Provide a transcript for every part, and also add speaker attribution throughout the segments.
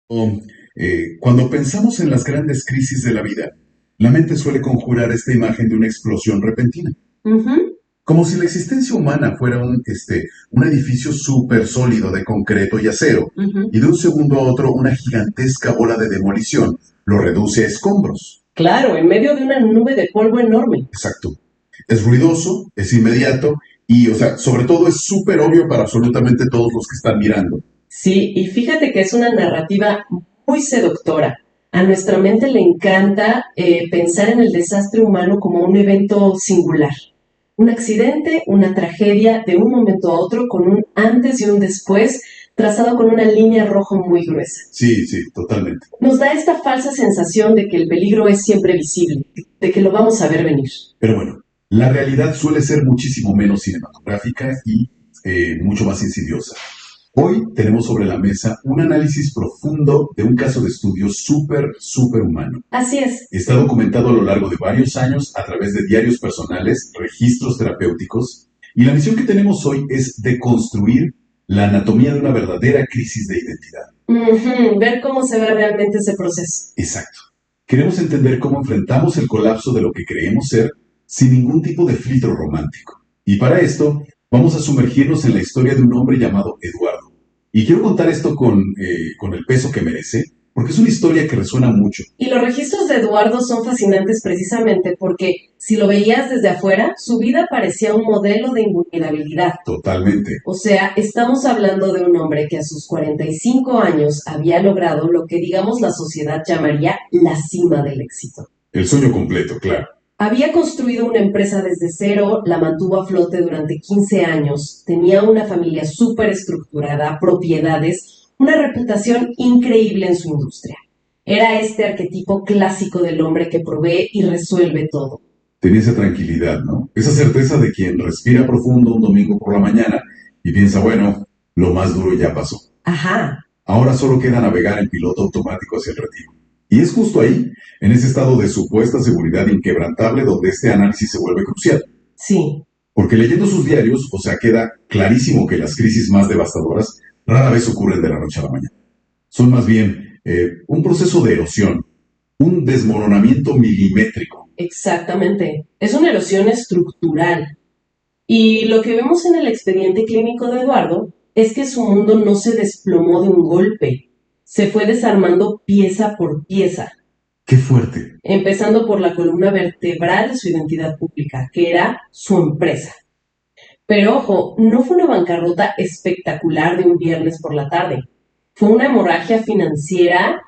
Speaker 1: Oh, cuando pensamos en las grandes crisis de la vida, la mente suele conjurar esta imagen de una explosión repentina,
Speaker 2: Ujú.
Speaker 1: como si la existencia humana fuera un edificio súper sólido de concreto y acero,
Speaker 2: Ujú.
Speaker 1: y de un segundo a otro una gigantesca bola de demolición lo reduce a escombros.
Speaker 2: Claro, en medio de una nube de polvo enorme.
Speaker 1: Exacto. Es ruidoso, es inmediato y, o sea, sobre todo es súper obvio para absolutamente todos los que están mirando.
Speaker 2: Sí, y fíjate que es una narrativa muy seductora. A nuestra mente le encanta pensar en el desastre humano como un evento singular. Un accidente, una tragedia de un momento a otro con un antes y un después trazado con una línea roja muy gruesa.
Speaker 1: Sí, sí, totalmente.
Speaker 2: Nos da esta falsa sensación de que el peligro es siempre visible, de que lo vamos a ver venir.
Speaker 1: Pero bueno, la realidad suele ser muchísimo menos cinematográfica y mucho más insidiosa. Hoy tenemos sobre la mesa un análisis profundo de un caso de estudio súper humano.
Speaker 2: Así es.
Speaker 1: Está documentado a lo largo de varios años a través de diarios personales, registros terapéuticos, y la misión que tenemos hoy es deconstruir la anatomía de una verdadera crisis de identidad.
Speaker 2: Ver cómo se ve realmente ese proceso.
Speaker 1: Exacto. Queremos entender cómo enfrentamos el colapso de lo que creemos ser sin ningún tipo de filtro romántico. Y para esto, vamos a sumergirnos en la historia de un hombre llamado Eduardo. Y quiero contar esto con el peso que merece, porque es una historia que resuena mucho.
Speaker 2: Y los registros de Eduardo son fascinantes precisamente porque si lo veías desde afuera, su vida parecía un modelo de invulnerabilidad.
Speaker 1: Totalmente.
Speaker 2: O sea, estamos hablando de un hombre que a sus 45 años había logrado lo que digamos la sociedad llamaría la cima del éxito.
Speaker 1: El sueño completo, claro.
Speaker 2: Había construido una empresa desde cero, la mantuvo a flote durante 15 años, tenía una familia súper estructurada, propiedades, una reputación increíble en su industria. Era este arquetipo clásico del hombre que provee y resuelve todo.
Speaker 1: Tenía esa tranquilidad, ¿no? Esa certeza de quien respira profundo un domingo por la mañana y piensa, bueno, lo más duro ya pasó.
Speaker 2: Ajá.
Speaker 1: Ahora solo queda navegar en piloto automático hacia el retiro. Y es justo ahí, en ese estado de supuesta seguridad inquebrantable, donde este análisis se vuelve crucial.
Speaker 2: Sí.
Speaker 1: Porque leyendo sus diarios, o sea, queda clarísimo que las crisis más devastadoras rara vez ocurren de la noche a la mañana. Son más bien un proceso de erosión, un desmoronamiento milimétrico.
Speaker 2: Exactamente. Es una erosión estructural. Y lo que vemos en el expediente clínico de Eduardo es que su mundo no se desplomó de un golpe, se fue desarmando pieza por pieza,
Speaker 1: ¡Qué fuerte!
Speaker 2: empezando por la columna vertebral de su identidad pública, que era su empresa. Pero ojo, no fue una bancarrota espectacular de un viernes por la tarde, fue una hemorragia financiera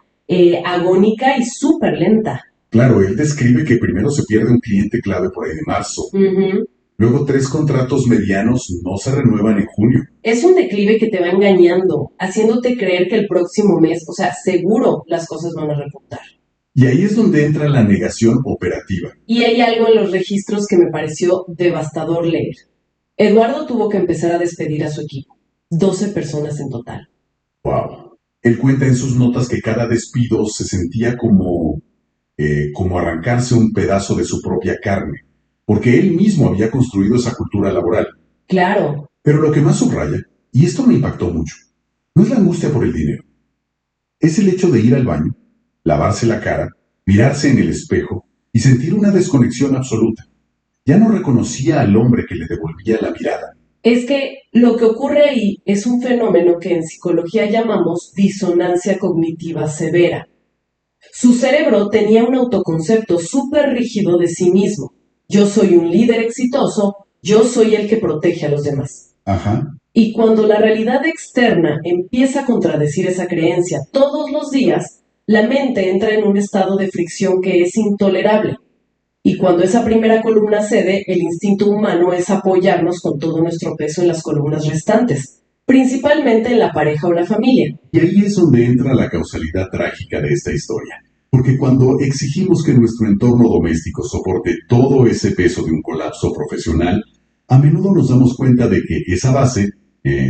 Speaker 2: agónica y súper lenta.
Speaker 1: Claro, él describe que primero se pierde un cliente clave por ahí de marzo.
Speaker 2: Ujú.
Speaker 1: Luego tres contratos medianos no se renuevan en junio.
Speaker 2: Es un declive que te va engañando, haciéndote creer que el próximo mes, o sea, seguro las cosas van a repuntar.
Speaker 1: Y ahí es donde entra la negación operativa.
Speaker 2: Y hay algo en los registros que me pareció devastador leer. Eduardo tuvo que empezar a despedir a su equipo, 12 personas en total.
Speaker 1: Wow. Él cuenta en sus notas que cada despido se sentía como arrancarse un pedazo de su propia carne, porque él mismo había construido esa cultura laboral.
Speaker 2: Claro.
Speaker 1: Pero lo que más subraya, y esto me impactó mucho, no es la angustia por el dinero, es el hecho de ir al baño, lavarse la cara, mirarse en el espejo y sentir una desconexión absoluta. Ya no reconocía al hombre que le devolvía la mirada.
Speaker 2: Es que lo que ocurre ahí es un fenómeno que en psicología llamamos disonancia cognitiva severa. Su cerebro tenía un autoconcepto súper rígido de sí mismo. Yo soy un líder exitoso, yo soy el que protege a los demás.
Speaker 1: Ajá.
Speaker 2: Y cuando la realidad externa empieza a contradecir esa creencia todos los días, la mente entra en un estado de fricción que es intolerable. Y cuando esa primera columna cede, el instinto humano es apoyarnos con todo nuestro peso en las columnas restantes, principalmente en la pareja o la familia.
Speaker 1: Y ahí es donde entra la causalidad trágica de esta historia. Porque cuando exigimos que nuestro entorno doméstico soporte todo ese peso de un colapso profesional, a menudo nos damos cuenta de que esa base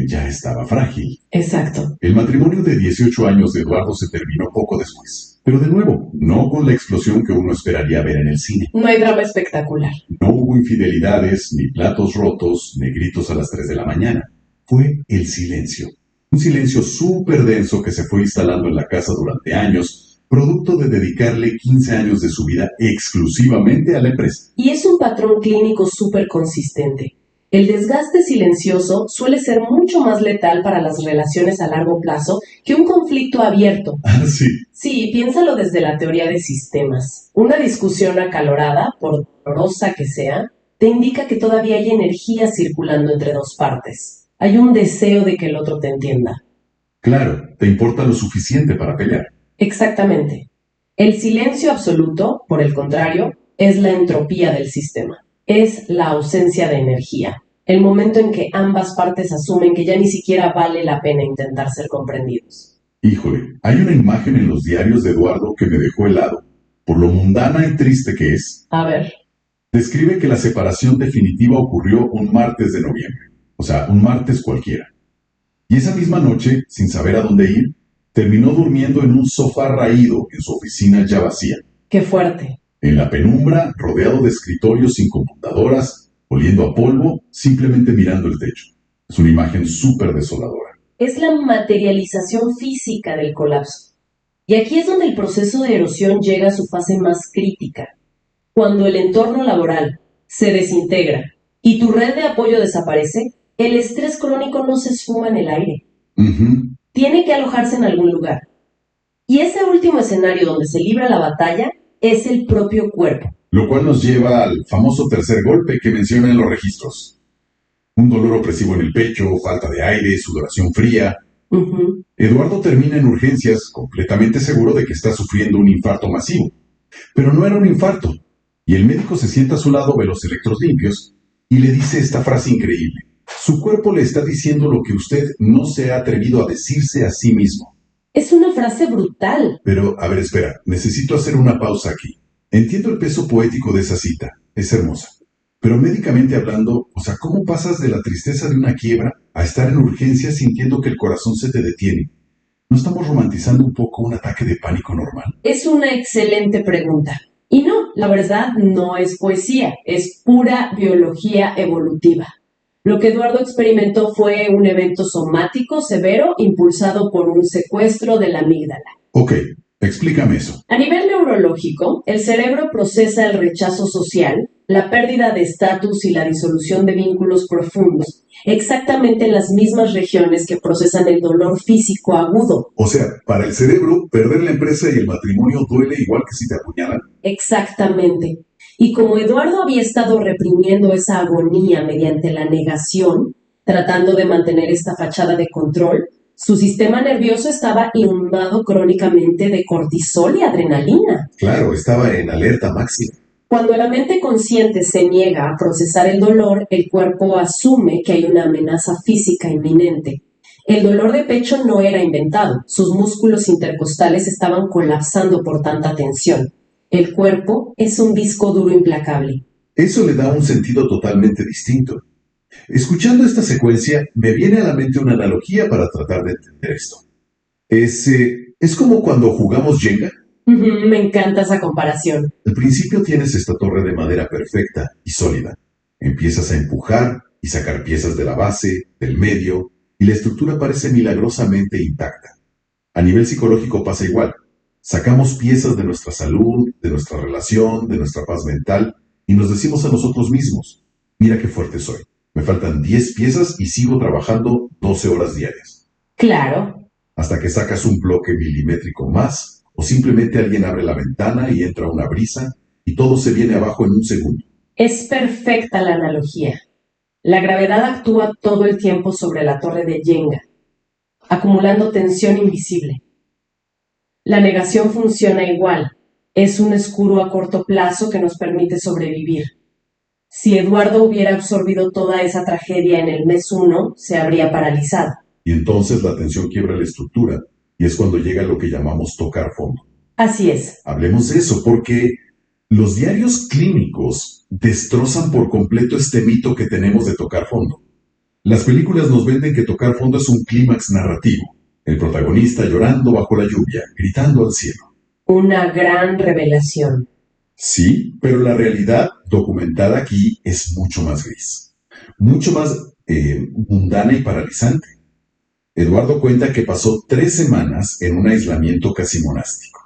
Speaker 1: ya estaba frágil.
Speaker 2: Exacto.
Speaker 1: El matrimonio de 18 años de Eduardo se terminó poco después. Pero de nuevo, no con la explosión que uno esperaría ver en el cine.
Speaker 2: No hay drama espectacular.
Speaker 1: No hubo infidelidades, ni platos rotos, ni gritos a las 3 de la mañana. Fue el silencio. Un silencio súper denso que se fue instalando en la casa durante años, producto de dedicarle 15 años de su vida exclusivamente a la empresa.
Speaker 2: Y es un patrón clínico súper consistente. El desgaste silencioso suele ser mucho más letal para las relaciones a largo plazo que un conflicto abierto.
Speaker 1: Ah, sí.
Speaker 2: Sí, piénsalo desde la teoría de sistemas. Una discusión acalorada, por dolorosa que sea, te indica que todavía hay energía circulando entre dos partes. Hay un deseo de que el otro te entienda.
Speaker 1: Claro, te importa lo suficiente para pelear.
Speaker 2: Exactamente. El silencio absoluto, por el contrario, es la entropía del sistema. Es la ausencia de energía. El momento en que ambas partes asumen que ya ni siquiera vale la pena intentar ser comprendidos.
Speaker 1: Híjole, hay una imagen en los diarios de Eduardo que me dejó helado, por lo mundana y triste que es.
Speaker 2: A ver,
Speaker 1: Describe que la separación definitiva ocurrió un martes de noviembre, o sea, un martes cualquiera. Y esa misma noche, sin saber a dónde ir, terminó durmiendo en un sofá raído en su oficina ya vacía.
Speaker 2: qué fuerte.
Speaker 1: En la penumbra, rodeado de escritorios sin computadoras, oliendo a polvo, simplemente mirando el techo. Es una imagen súper desoladora.
Speaker 2: Es la materialización física del colapso. Y aquí es donde el proceso de erosión llega a su fase más crítica. Cuando el entorno laboral se desintegra y tu red de apoyo desaparece, el estrés crónico no se esfuma en el aire.
Speaker 1: Ujú.
Speaker 2: Tiene que alojarse en algún lugar. Y ese último escenario donde se libra la batalla es el propio cuerpo.
Speaker 1: Lo cual nos lleva al famoso tercer golpe que mencionan los registros. Un dolor opresivo en el pecho, falta de aire, sudoración fría.
Speaker 2: Ujú.
Speaker 1: Eduardo termina en urgencias completamente seguro de que está sufriendo un infarto masivo. Pero no era un infarto. Y el médico se sienta a su lado, ve los electros limpios y le dice esta frase increíble. Su cuerpo le está diciendo lo que usted no se ha atrevido a decirse a sí mismo.
Speaker 2: Es una frase brutal.
Speaker 1: Pero, a ver, espera, necesito hacer una pausa aquí. Entiendo el peso poético de esa cita, es hermosa. Pero médicamente hablando, o sea, ¿cómo pasas de la tristeza de una quiebra a estar en urgencia sintiendo que el corazón se te detiene? ¿No estamos romantizando un poco un ataque de pánico normal?
Speaker 2: Es una excelente pregunta. Y no, la verdad no es poesía, es pura biología evolutiva. Lo que Eduardo experimentó fue un evento somático severo impulsado por un secuestro de la amígdala.
Speaker 1: Ok, explícame eso.
Speaker 2: A nivel neurológico, el cerebro procesa el rechazo social, la pérdida de estatus y la disolución de vínculos profundos, exactamente en las mismas regiones que procesan el dolor físico agudo.
Speaker 1: O sea, para el cerebro, perder la empresa y el matrimonio duele igual que si te apuñalan.
Speaker 2: Exactamente. Y como Eduardo había estado reprimiendo esa agonía mediante la negación, tratando de mantener esta fachada de control, su sistema nervioso estaba inundado crónicamente de cortisol y adrenalina.
Speaker 1: Claro, estaba en alerta máxima.
Speaker 2: Cuando la mente consciente se niega a procesar el dolor, el cuerpo asume que hay una amenaza física inminente. El dolor de pecho no era inventado, sus músculos intercostales estaban colapsando por tanta tensión. El cuerpo es un disco duro implacable.
Speaker 1: Eso le da un sentido totalmente distinto. Escuchando esta secuencia, me viene a la mente una analogía para tratar de entender esto. Es como cuando jugamos Jenga.
Speaker 2: Me encanta esa comparación.
Speaker 1: Al principio tienes esta torre de madera perfecta y sólida. Empiezas a empujar y sacar piezas de la base, del medio, y la estructura parece milagrosamente intacta. A nivel psicológico pasa igual. Sacamos piezas de nuestra salud, de nuestra relación, de nuestra paz mental, y nos decimos a nosotros mismos, mira qué fuerte soy. Me faltan 10 piezas y sigo trabajando 12 horas diarias.
Speaker 2: Claro.
Speaker 1: Hasta que sacas un bloque milimétrico más, o simplemente alguien abre la ventana y entra una brisa, y todo se viene abajo en un segundo.
Speaker 2: Es perfecta la analogía. La gravedad actúa todo el tiempo sobre la torre de Jenga, acumulando tensión invisible. La negación funciona igual. Es un escudo a corto plazo que nos permite sobrevivir. Si Eduardo hubiera absorbido toda esa tragedia en el mes 1, se habría paralizado.
Speaker 1: Y entonces la tensión quiebra la estructura, y es cuando llega lo que llamamos tocar fondo.
Speaker 2: Así es.
Speaker 1: Hablemos de eso, porque los diarios clínicos destrozan por completo este mito que tenemos de tocar fondo. Las películas nos venden que tocar fondo es un clímax narrativo. El protagonista llorando bajo la lluvia, gritando al cielo.
Speaker 2: Una gran revelación.
Speaker 1: Sí, pero la realidad documentada aquí es mucho más gris. Mucho más mundana y paralizante. Eduardo cuenta que pasó 3 semanas en un aislamiento casi monástico.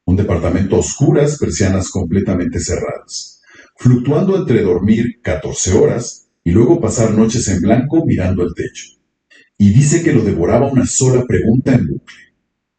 Speaker 1: Un departamento a oscuras, persianas completamente cerradas, fluctuando entre dormir 14 horas y luego pasar noches en blanco mirando el techo. Y dice que lo devoraba una sola pregunta en bucle.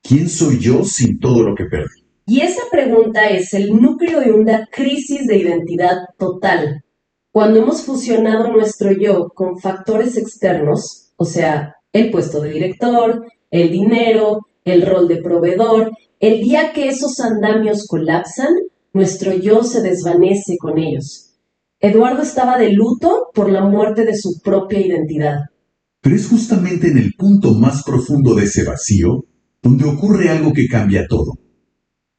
Speaker 1: ¿Quién soy yo sin todo lo que perdí?
Speaker 2: Y esa pregunta es el núcleo de una crisis de identidad total. Cuando hemos fusionado nuestro yo con factores externos, o sea, el puesto de director, el dinero, el rol de proveedor, el día que esos andamios colapsan, nuestro yo se desvanece con ellos. Eduardo estaba de luto por la muerte de su propia identidad.
Speaker 1: Pero es justamente en el punto más profundo de ese vacío donde ocurre algo que cambia todo.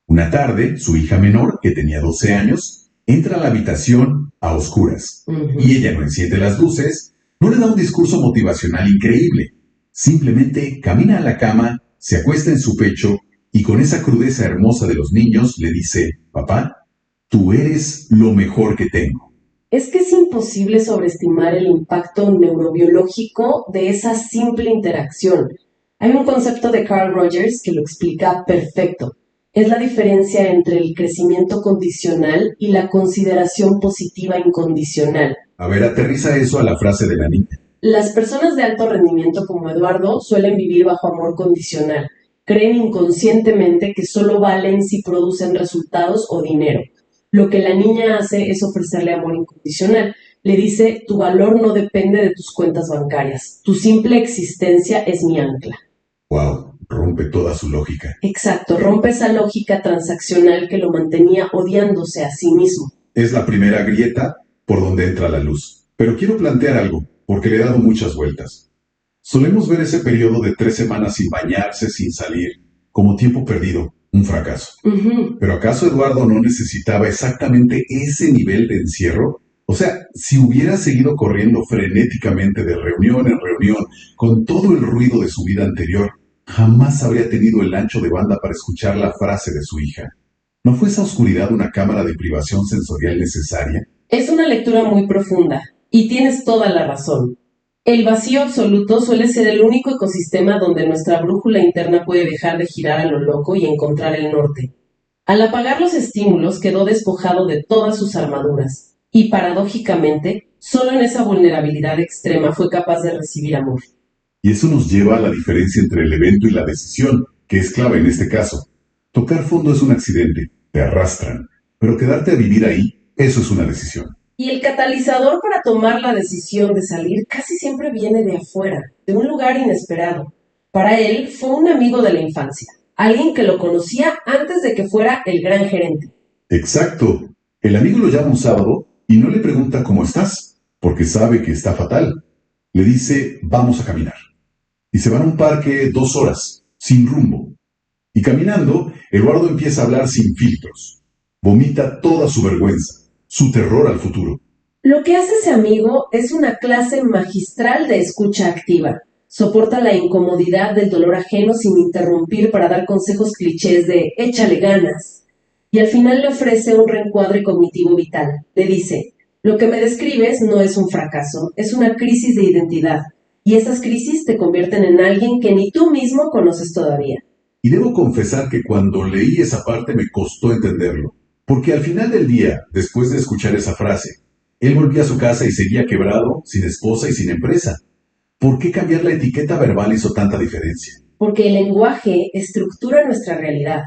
Speaker 1: Una tarde, su hija menor, que tenía 12 años, entra a la habitación a oscuras. Y ella no enciende las luces, no le da un discurso motivacional increíble. Simplemente camina a la cama, se acuesta en su pecho y con esa crudeza hermosa de los niños le dice: papá, tú eres lo mejor que tengo.
Speaker 2: Es que es imposible sobreestimar el impacto neurobiológico de esa simple interacción. Hay un concepto de Carl Rogers que lo explica perfecto. Es la diferencia entre el crecimiento condicional y la consideración positiva incondicional.
Speaker 1: A ver, aterriza eso a la frase de la niña.
Speaker 2: Las personas de alto rendimiento como Eduardo suelen vivir bajo amor condicional. Creen inconscientemente que solo valen si producen resultados o dinero. Lo que la niña hace es ofrecerle amor incondicional. Le dice: tu valor no depende de tus cuentas bancarias. Tu simple existencia es mi ancla.
Speaker 1: Wow, rompe toda su lógica.
Speaker 2: Exacto, rompe esa lógica transaccional que lo mantenía odiándose a sí mismo.
Speaker 1: Es la primera grieta por donde entra la luz. Pero quiero plantear algo, porque le he dado muchas vueltas. Solemos ver ese periodo de 3 semanas sin bañarse, sin salir, como tiempo perdido, un fracaso. ¿Pero acaso Eduardo no necesitaba exactamente ese nivel de encierro? O sea, si hubiera seguido corriendo frenéticamente de reunión en reunión, con todo el ruido de su vida anterior, jamás habría tenido el ancho de banda para escuchar la frase de su hija. ¿No fue esa oscuridad una cámara de privación sensorial necesaria?
Speaker 2: Es una lectura muy profunda, y tienes toda la razón. El vacío absoluto suele ser el único ecosistema donde nuestra brújula interna puede dejar de girar a lo loco y encontrar el norte. Al apagar los estímulos quedó despojado de todas sus armaduras, y paradójicamente, solo en esa vulnerabilidad extrema fue capaz de recibir amor.
Speaker 1: Y eso nos lleva a la diferencia entre el evento y la decisión, que es clave en este caso. Tocar fondo es un accidente, te arrastran, pero quedarte a vivir ahí, eso es una decisión.
Speaker 2: Y el catalizador para tomar la decisión de salir casi siempre viene de afuera, de un lugar inesperado. Para él fue un amigo de la infancia, alguien que lo conocía antes de que fuera el gran gerente.
Speaker 1: Exacto. El amigo lo llama un sábado y no le pregunta cómo estás, porque sabe que está fatal. Le dice: vamos a caminar. Y se van a un parque 2 horas, sin rumbo. Y caminando, Eduardo empieza a hablar sin filtros. Vomita toda su vergüenza, su terror al futuro.
Speaker 2: Lo que hace ese amigo es una clase magistral de escucha activa. Soporta la incomodidad del dolor ajeno sin interrumpir para dar consejos clichés de échale ganas. Y al final le ofrece un reencuadre cognitivo vital. Le dice: lo que me describes no es un fracaso, es una crisis de identidad. Y esas crisis te convierten en alguien que ni tú mismo conoces todavía.
Speaker 1: Y debo confesar que cuando leí esa parte me costó entenderlo. Porque al final del día, después de escuchar esa frase, él volvía a su casa y seguía quebrado, sin esposa y sin empresa. ¿Por qué cambiar la etiqueta verbal hizo tanta diferencia?
Speaker 2: Porque el lenguaje estructura nuestra realidad.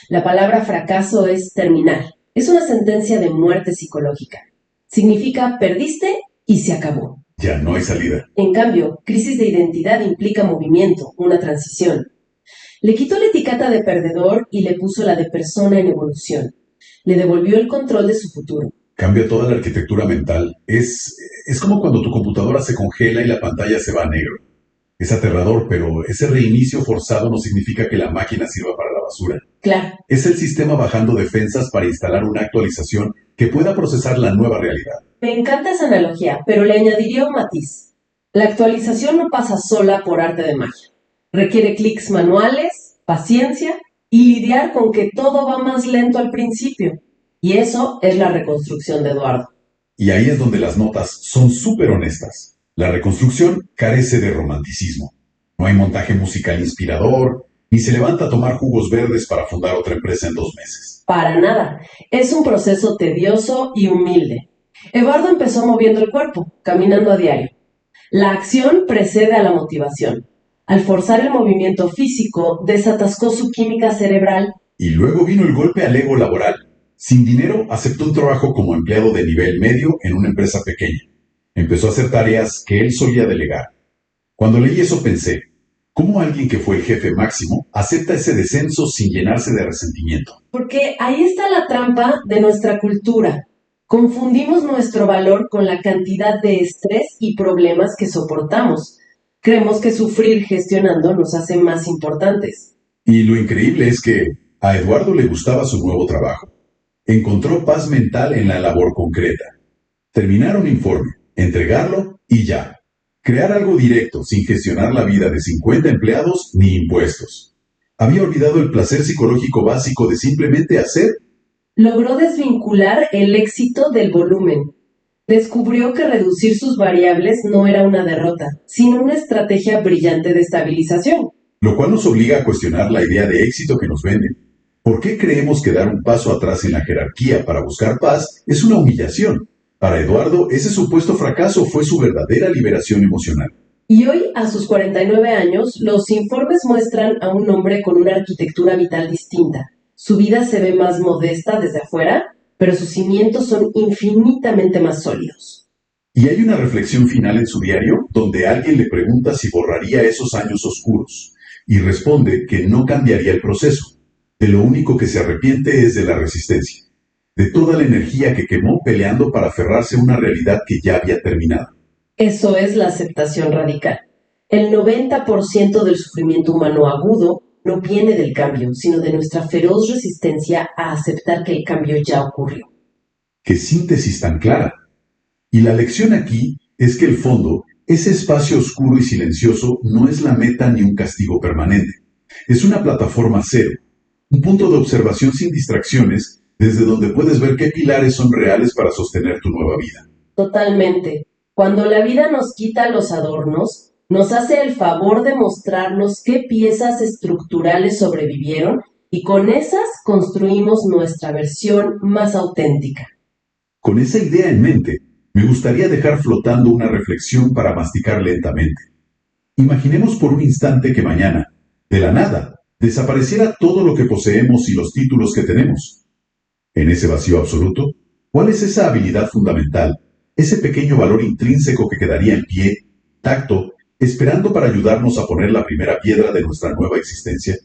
Speaker 2: La palabra fracaso es terminal. Es una sentencia de muerte psicológica. Significa perdiste y se acabó.
Speaker 1: Ya no hay salida.
Speaker 2: En cambio, crisis de identidad implica movimiento, una transición. Le quitó la etiqueta de perdedor y le puso la de persona en evolución. Le devolvió el control de su futuro.
Speaker 1: Cambia toda la arquitectura mental. Es como cuando tu computadora se congela y la pantalla se va a negro. Es aterrador, pero ese reinicio forzado no significa que la máquina sirva para la basura.
Speaker 2: Claro.
Speaker 1: Es el sistema bajando defensas para instalar una actualización que pueda procesar la nueva realidad.
Speaker 2: Me encanta esa analogía, pero le añadiría un matiz. La actualización no pasa sola por arte de magia. Requiere clics manuales, paciencia y lidiar con que todo va más lento al principio. Y eso es la reconstrucción de Eduardo.
Speaker 1: Y ahí es donde las notas son súper honestas. La reconstrucción carece de romanticismo. No hay montaje musical inspirador, ni se levanta a tomar jugos verdes para fundar otra empresa en 2 meses.
Speaker 2: Para nada. Es un proceso tedioso y humilde. Eduardo empezó moviendo el cuerpo, caminando a diario. La acción precede a la motivación. Al forzar el movimiento físico, desatascó su química cerebral.
Speaker 1: Y luego vino el golpe al ego laboral. Sin dinero, aceptó un trabajo como empleado de nivel medio en una empresa pequeña. Empezó a hacer tareas que él solía delegar. Cuando leí eso pensé, ¿cómo alguien que fue el jefe máximo acepta ese descenso sin llenarse de resentimiento?
Speaker 2: Porque ahí está la trampa de nuestra cultura. Confundimos nuestro valor con la cantidad de estrés y problemas que soportamos. Creemos que sufrir gestionando nos hace más importantes.
Speaker 1: Y lo increíble es que a Eduardo le gustaba su nuevo trabajo. Encontró paz mental en la labor concreta. Terminar un informe, entregarlo y ya. Crear algo directo sin gestionar la vida de 50 empleados ni impuestos. Había olvidado el placer psicológico básico de simplemente hacer.
Speaker 2: Logró desvincular el éxito del volumen. Descubrió que reducir sus variables no era una derrota, sino una estrategia brillante de estabilización.
Speaker 1: Lo cual nos obliga a cuestionar la idea de éxito que nos venden. ¿Por qué creemos que dar un paso atrás en la jerarquía para buscar paz es una humillación? Para Eduardo, ese supuesto fracaso fue su verdadera liberación emocional.
Speaker 2: Y hoy, a sus 49 años, los informes muestran a un hombre con una arquitectura vital distinta. Su vida se ve más modesta desde afuera, pero sus cimientos son infinitamente más sólidos.
Speaker 1: Y hay una reflexión final en su diario donde alguien le pregunta si borraría esos años oscuros y responde que no cambiaría el proceso. De lo único que se arrepiente es de la resistencia, de toda la energía que quemó peleando para aferrarse a una realidad que ya había terminado.
Speaker 2: Eso es la aceptación radical. El 90% del sufrimiento humano agudo no viene del cambio, sino de nuestra feroz resistencia a aceptar que el cambio ya ocurrió.
Speaker 1: ¡Qué síntesis tan clara! Y la lección aquí es que el fondo, ese espacio oscuro y silencioso, no es la meta ni un castigo permanente. Es una plataforma cero, un punto de observación sin distracciones, desde donde puedes ver qué pilares son reales para sostener tu nueva vida.
Speaker 2: Totalmente. Cuando la vida nos quita los adornos, nos hace el favor de mostrarnos qué piezas estructurales sobrevivieron y con esas construimos nuestra versión más auténtica.
Speaker 1: Con esa idea en mente, me gustaría dejar flotando una reflexión para masticar lentamente. Imaginemos por un instante que mañana, de la nada, desapareciera todo lo que poseemos y los títulos que tenemos. En ese vacío absoluto, ¿cuál es esa habilidad fundamental, ese pequeño valor intrínseco que quedaría en pie, tacto, esperando para ayudarnos a poner la primera piedra de nuestra nueva existencia?